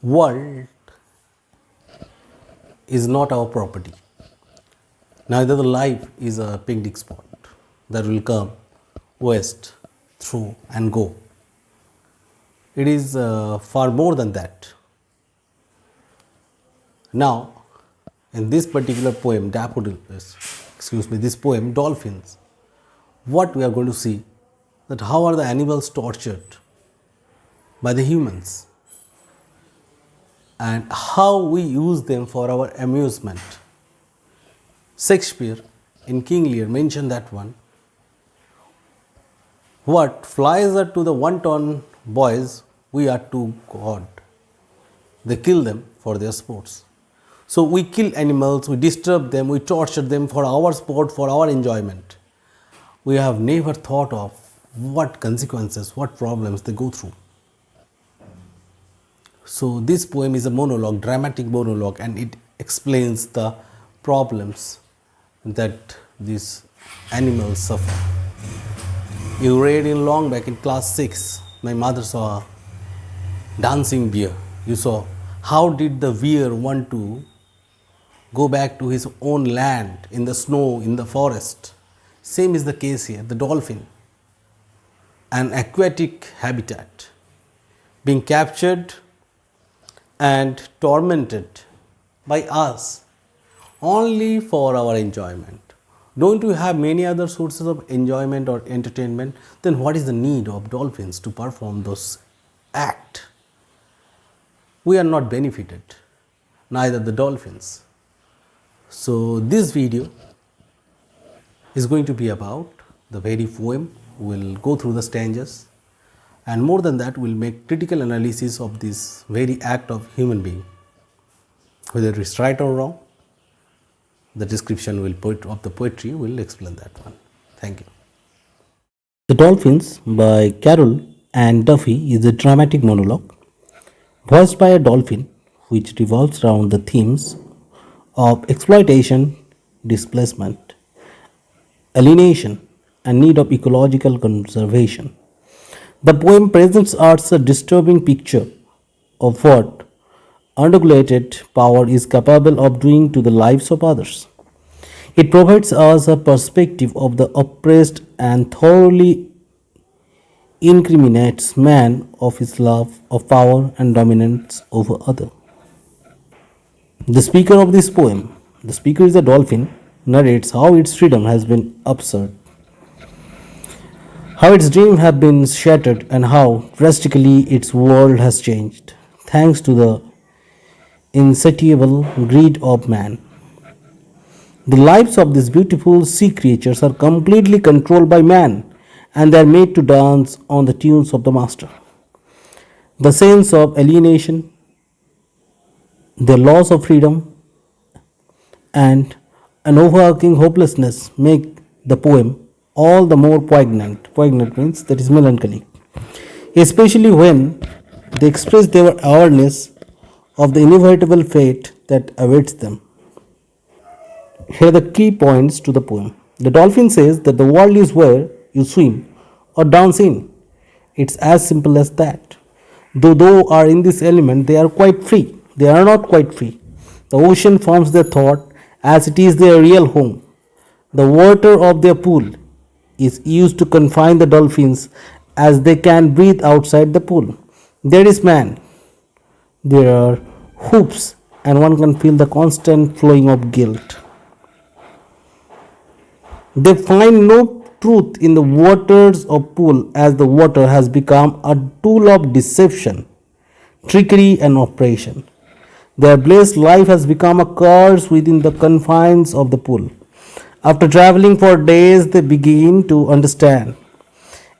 World is not our property. Neither the life is a picnic spot that will come, waste, through and go. It is far more than that. Now, in this particular poem, this poem, Dolphins, what we are going to see that how are the animals tortured by the humans and how we use them for our amusement. Shakespeare in King Lear mentioned that one. What flies are to the wanton boys, we are to God. They kill them for their sports. So we kill animals, we disturb them, we torture them for our sport, for our enjoyment. We have never thought of what consequences, what problems they go through. So this poem is a monologue, dramatic monologue, and it explains the problems that these animals suffer. You read in long back in class 6, my mother saw a dancing bear. You saw how did the bear want to go back to his own land in the snow, in the forest. Same is the case here, the dolphin, an aquatic habitat, being captured and tormented by us only for our enjoyment. Don't we have many other sources of enjoyment or entertainment? Then what is the need of dolphins to perform those acts? We are not benefited, neither the dolphins. So this video is going to be about the very poem. We'll go through the stanzas, and more than that, we'll make critical analysis of this very act of human being. Whether it's right or wrong, the description of the poetry will explain that one. Thank you. The Dolphins by Carroll and Duffy is a dramatic monologue voiced by a dolphin which revolves around the themes of exploitation, displacement, alienation, and need of ecological conservation. The poem presents us a disturbing picture of what unregulated power is capable of doing to the lives of others. It provides us a perspective of the oppressed and thoroughly incriminates man of his love of power and dominance over others. The speaker of this poem, the speaker is a dolphin, narrates how its freedom has been absurd, how its dreams have been shattered, and how drastically its world has changed thanks to the insatiable greed of man. The lives of these beautiful sea creatures are completely controlled by man, and they are made to dance on the tunes of the master. The sense of alienation, the loss of freedom, and an overarching hopelessness make the poem all the more poignant. Poignant means that is melancholy, especially when they express their awareness of the inevitable fate that awaits them. Here are the key points to the poem. The dolphin says that the world is where you swim or dance in. It's as simple as that. Though they are in this element, they are quite free. They are not quite free. The ocean forms their thought as it is their real home. The water of their pool is used to confine the dolphins as they can breathe outside the pool. There is man. There are hoops, and one can feel the constant flowing of guilt. They find no truth in the waters of pool as the water has become a tool of deception, trickery and oppression. Their blessed life has become a curse within the confines of the pool. After traveling for days, they begin to understand.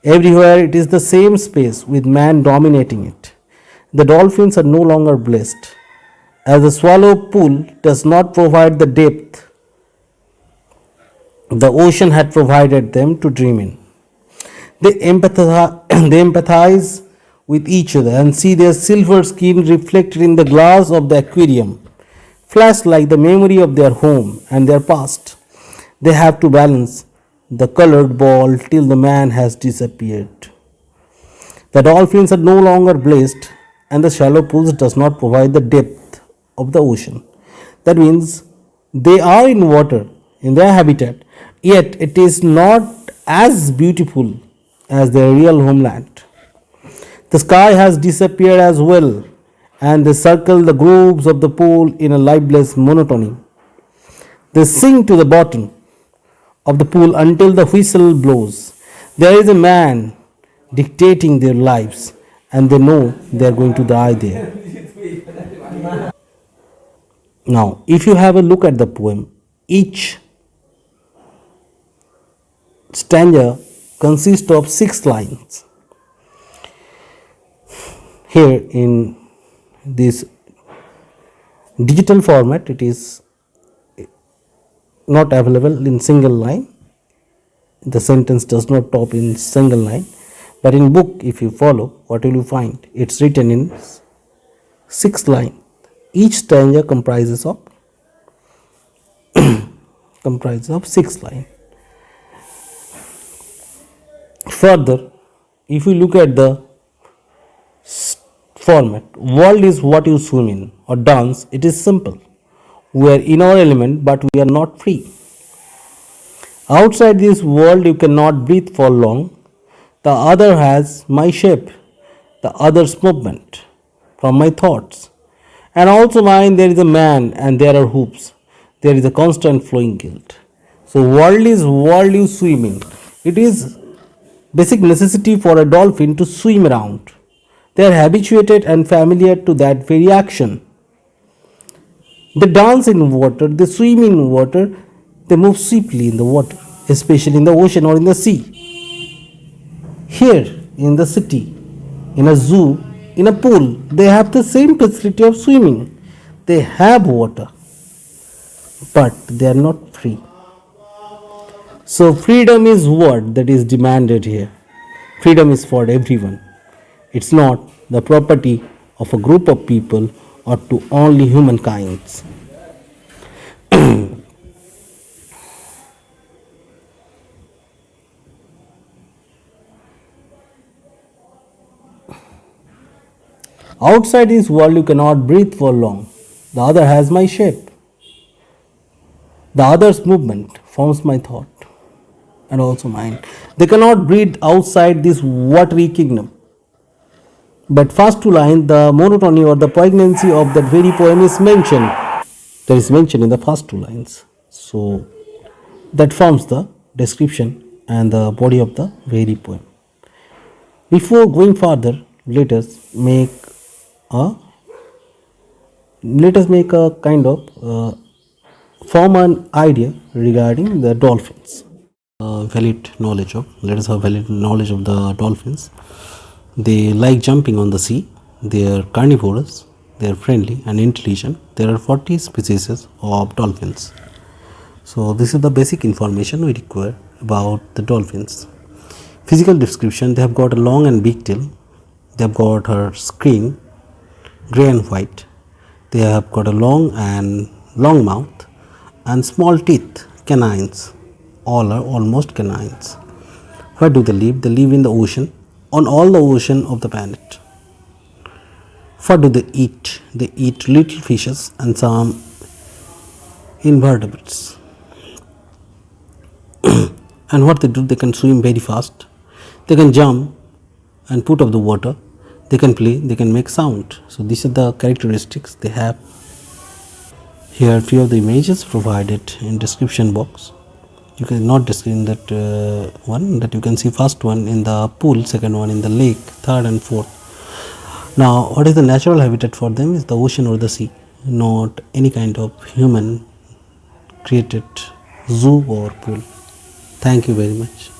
Everywhere it is the same space with man dominating it. The dolphins are no longer blessed, as the swallow pool does not provide the depth the ocean had provided them to dream in. They empathize with each other and see their silver skin reflected in the glass of the aquarium, flash like the memory of their home and their past. They have to balance the colored ball till the man has disappeared. The dolphins are no longer blessed and the shallow pools does not provide the depth of the ocean. That means they are in water in their habitat, yet it is not as beautiful as their real homeland. The sky has disappeared as well, and they circle the grooves of the pool in a lifeless monotony. They sink to the bottom of the pool until the whistle blows. There is a man dictating their lives, and they know they are going to die there. Now, if you have a look at the poem, each stanza consists of 6 lines. Here in this digital format, it is not available in single line. The sentence does not top in single line, but in book, if you follow, what will you find? It's written in 6 lines. Each stanza comprises of 6 lines. Further, if you look at the format, world is what you swim in or dance. It is simple. We are in our element, but we are not free. Outside this world, you cannot breathe for long. The other has my shape, the other's movement from my thoughts. And also mine, there is a man and there are hoops. There is a constant flowing guilt. So world is world you swim in. It is basic necessity for a dolphin to swim around. They are habituated and familiar to that very action. They dance in water, they swim in water, they move swiftly in the water, especially in the ocean or in the sea. Here in the city, in a zoo, in a pool, they have the same facility of swimming. They have water, but they are not free. So freedom is what that is demanded here. Freedom is for everyone. It's not the property of a group of people or to only humankind. Outside this world you cannot breathe for long. The other has my shape. The other's movement forms my thought and also mine. They cannot breathe outside this watery kingdom. But first 2 lines, the monotony or the poignancy of that very poem is mentioned. That is mentioned in the first 2 lines. So that forms the description and the body of the very poem. Before going further, let us make a kind of form an idea regarding the dolphins. Let us have valid knowledge of the dolphins. They like jumping on the sea. They are carnivorous. They are friendly and intelligent. There are 40 species of dolphins. So this is the basic information we require about the dolphins. Physical description: they have got a long and big tail. They have got her screen, grey and white. They have got a long mouth and small teeth, canines. All are almost canines. Where do they live? They live in the ocean, on all the ocean of the planet. What do they eat? They eat little fishes and some invertebrates. And what they do? They can swim very fast. They can jump and put up the water. They can play. They can make sound. So these are the characteristics they have. Here few of the images provided in description box. You can not describe that one that you can see. First one in the pool, second one in the lake, third and fourth. Now what is the natural habitat for them is the ocean or the sea, not any kind of human created zoo or pool. Thank you very much.